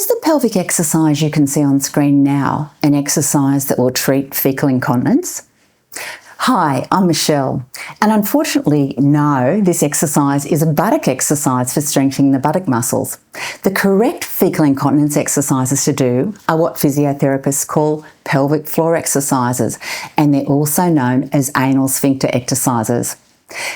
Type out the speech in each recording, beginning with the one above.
Is the pelvic exercise you can see on screen now an exercise that will treat fecal incontinence? Hi, I'm Michelle, and unfortunately, no, this exercise is a buttock exercise for strengthening the buttock muscles. The correct fecal incontinence exercises to do are what physiotherapists call pelvic floor exercises, and they're also known as anal sphincter exercises.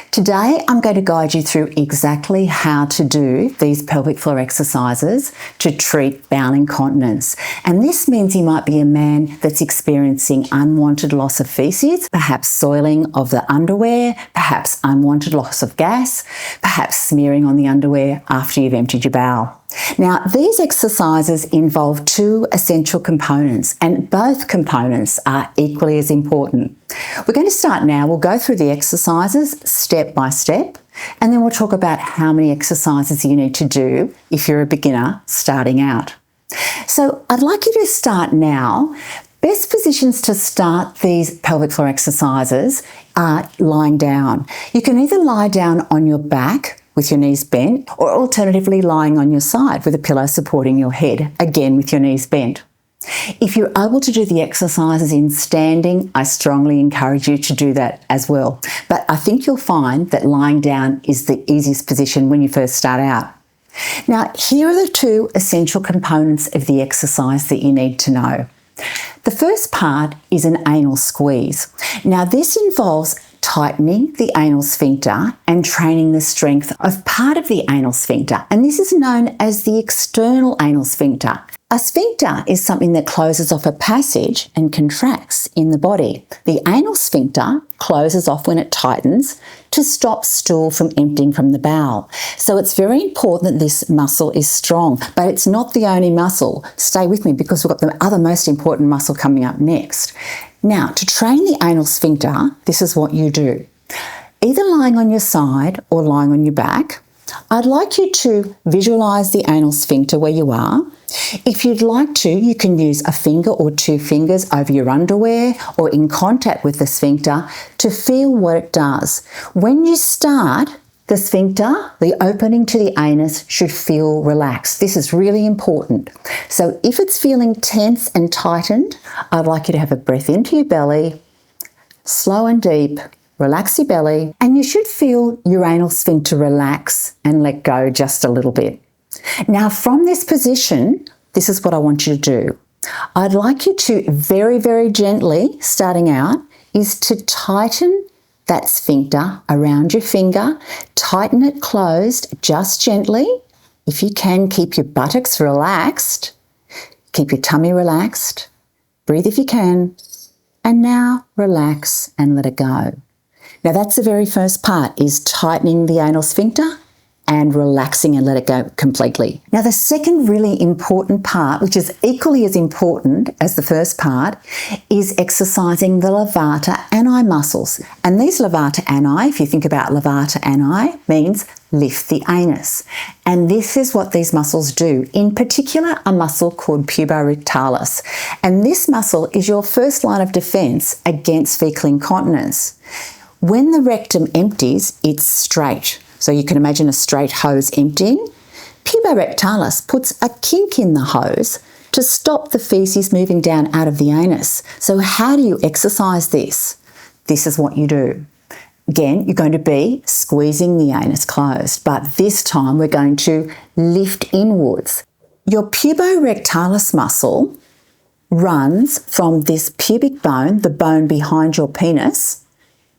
Today, I'm going to guide you through exactly how to do these pelvic floor exercises to treat bowel incontinence. And this means you might be a man that's experiencing unwanted loss of feces, perhaps soiling of the underwear, perhaps unwanted loss of gas, perhaps smearing on the underwear after you've emptied your bowel. Now, these exercises involve two essential components, and both components are equally as important. We're going to start now. We'll go through the exercises step by step, and then we'll talk about how many exercises you need to do if you're a beginner starting out. So I'd like you to start now. Best positions to start these pelvic floor exercises are lying down. You can either lie down on your back with your knees bent, or alternatively lying on your side with a pillow supporting your head, again with your knees bent. If you're able to do the exercises in standing, I strongly encourage you to do that as well. But I think you'll find that lying down is the easiest position when you first start out. Now, here are the two essential components of the exercise that you need to know. The first part is an anal squeeze. Now, this involves tightening the anal sphincter and training the strength of part of the anal sphincter, and this is known as the external anal sphincter. A sphincter is something that closes off a passage and contracts in the body. The anal sphincter closes off when it tightens to stop stool from emptying from the bowel. So it's very important that this muscle is strong, but it's not the only muscle. Stay with me because we've got the other most important muscle coming up next. Now, to train the anal sphincter, this is what you do. Either lying on your side or lying on your back, I'd like you to visualise the anal sphincter where you are. If you'd like to, you can use a finger or two fingers over your underwear or in contact with the sphincter to feel what it does. When you start, the sphincter, the opening to the anus, should feel relaxed. This is really important. So if it's feeling tense and tightened, I'd like you to have a breath into your belly, slow and deep, relax your belly, and you should feel your anal sphincter relax and let go just a little bit. Now, from this position, this is what I want you to do. I'd like you to very, very gently, starting out, is to tighten that sphincter around your finger, tighten it closed just gently. If you can, keep your buttocks relaxed, keep your tummy relaxed, breathe if you can, and now relax and let it go. Now that's the very first part, is tightening the anal sphincter and relaxing and let it go completely. Now the second really important part, which is equally as important as the first part, is exercising the levator ani muscles. And these levator ani, if you think about levator ani, means lift the anus. And this is what these muscles do. In particular, a muscle called puborectalis. And this muscle is your first line of defense against fecal incontinence. When the rectum empties, it's straight. So you can imagine a straight hose emptying. Puborectalis puts a kink in the hose to stop the feces moving down out of the anus. So how do you exercise this? This is what you do. Again, you're going to be squeezing the anus closed, but this time we're going to lift inwards. Your puborectalis muscle runs from this pubic bone, the bone behind your penis,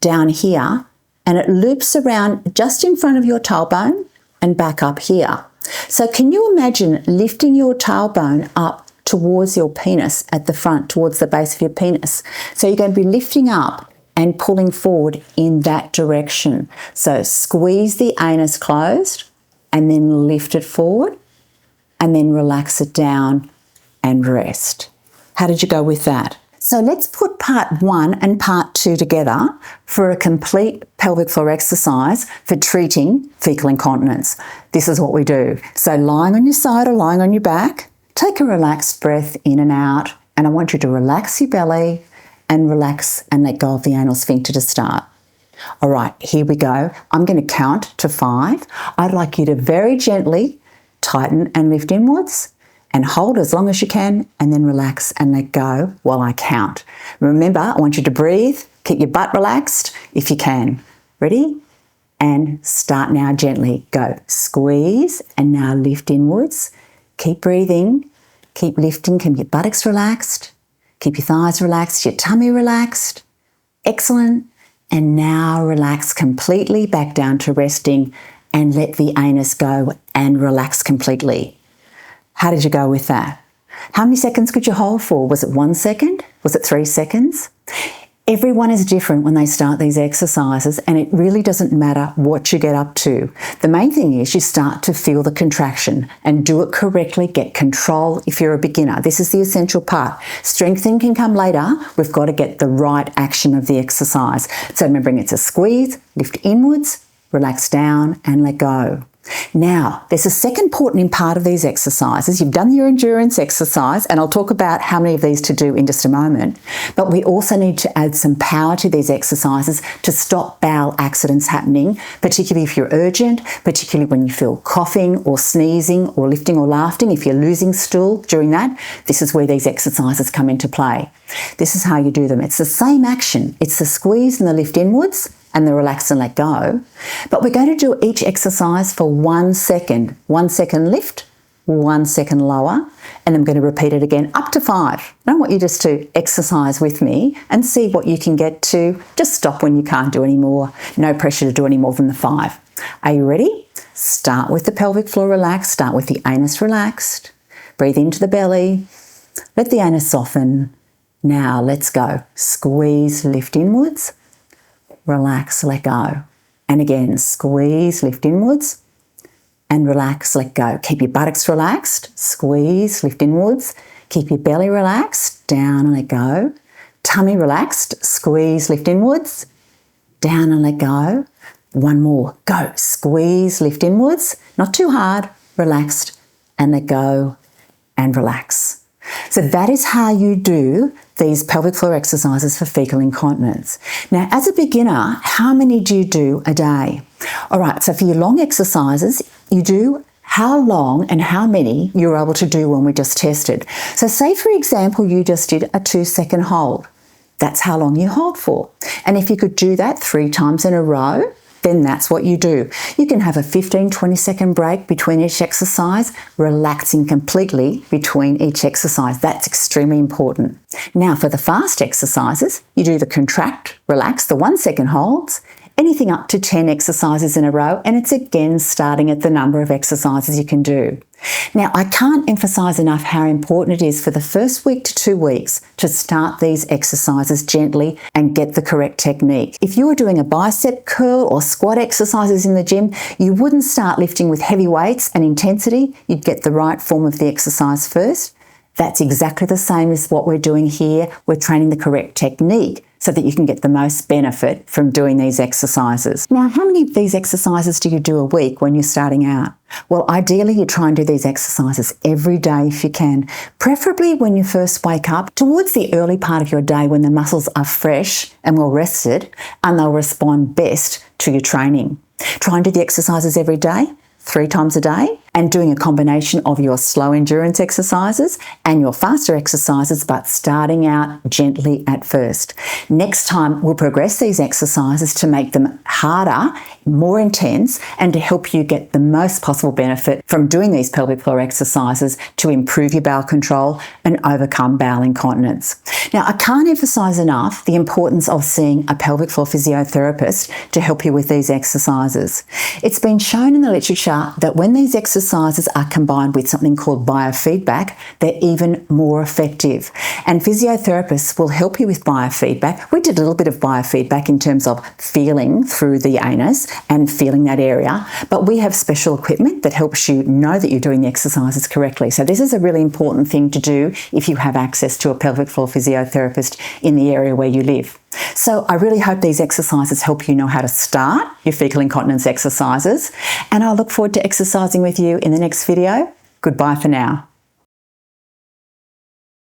down here, and it loops around just in front of your tailbone and back up here. So can you imagine lifting your tailbone up towards your penis at the front, towards the base of your penis? So you're going to be lifting up and pulling forward in that direction. So squeeze the anus closed and then lift it forward and then relax it down and rest. How did you go with that? So let's put part 1 and part 2 together for a complete pelvic floor exercise for treating fecal incontinence. This is what we do. So lying on your side or lying on your back, take a relaxed breath in and out, and I want you to relax your belly and relax and let go of the anal sphincter to start. All right, here we go. I'm going to count to 5. I'd like you to very gently tighten and lift inwards, and hold as long as you can, and then relax and let go while I count. Remember, I want you to breathe, keep your butt relaxed if you can. Ready? And start now gently. Go. Squeeze and now lift inwards. Keep breathing. Keep lifting. Keep your buttocks relaxed. Keep your thighs relaxed, your tummy relaxed. Excellent. And now relax completely back down to resting and let the anus go and relax completely. How did you go with that? How many seconds could you hold for? Was it 1 second? Was it 3 seconds? Everyone is different when they start these exercises, and it really doesn't matter what you get up to. The main thing is you start to feel the contraction and do it correctly, get control if you're a beginner. This is the essential part. Strengthening can come later. We've got to get the right action of the exercise. So remembering it's a squeeze, lift inwards, relax down and let go. Now, there's a second important part of these exercises. You've done your endurance exercise, and I'll talk about how many of these to do in just a moment. But we also need to add some power to these exercises to stop bowel accidents happening, particularly if you're urgent, particularly when you feel coughing or sneezing or lifting or laughing. If you're losing stool during that, this is where these exercises come into play. This is how you do them. It's the same action. It's the squeeze and the lift inwards and the relax and let go. But we're going to do each exercise for 1 second. 1 second lift, 1 second lower, and I'm going to repeat it again up to 5. I want you just to exercise with me and see what you can get to. Just stop when you can't do any more. No pressure to do any more than the 5. Are you ready? Start with the pelvic floor relaxed. Start with the anus relaxed. Breathe into the belly. Let the anus soften. Now let's go. Squeeze, lift inwards. Relax, let go. And again, squeeze, lift inwards, and relax, let go. Keep your buttocks relaxed, squeeze, lift inwards. Keep your belly relaxed, down and let go. Tummy relaxed, squeeze, lift inwards, down and let go. One more, go. Squeeze, lift inwards, not too hard, relaxed, and let go, and relax. So that is how you do these pelvic floor exercises for fecal incontinence. Now, as a beginner, how many do you do a day? All right, so for your long exercises, you do how long and how many you're able to do when we just tested. So say, for example, you just did a 2-second hold. That's how long you hold for. And if you could do that 3 times in a row, then that's what you do. You can have a 15-20 second break between each exercise, relaxing completely between each exercise. That's extremely important. Now for the fast exercises, you do the contract, relax, the 1 second holds, anything up to 10 exercises in a row, and it's again starting at the number of exercises you can do. Now, I can't emphasize enough how important it is for the first week to 2 weeks to start these exercises gently and get the correct technique. If you were doing a bicep curl or squat exercises in the gym, you wouldn't start lifting with heavy weights and intensity. You'd get the right form of the exercise first. That's exactly the same as what we're doing here. We're training the correct technique so that you can get the most benefit from doing these exercises. Now, how many of these exercises do you do a week when you're starting out? Well, ideally, you try and do these exercises every day if you can, preferably when you first wake up, towards the early part of your day when the muscles are fresh and well rested, and they'll respond best to your training. Try and do the exercises every day, 3 times a day, and doing a combination of your slow endurance exercises and your faster exercises, but starting out gently at first. Next time, we'll progress these exercises to make them harder, more intense, and to help you get the most possible benefit from doing these pelvic floor exercises to improve your bowel control and overcome bowel incontinence. Now, I can't emphasize enough the importance of seeing a pelvic floor physiotherapist to help you with these exercises. It's been shown in the literature that when these exercises are combined with something called biofeedback, they're even more effective. And physiotherapists will help you with biofeedback. We did a little bit of biofeedback in terms of feeling through the anus and feeling that area, but we have special equipment that helps you know that you're doing the exercises correctly. So this is a really important thing to do if you have access to a pelvic floor physiotherapist in the area where you live. So I really hope these exercises help you know how to start your fecal incontinence exercises, and I look forward to exercising with you in the next video. Goodbye for now.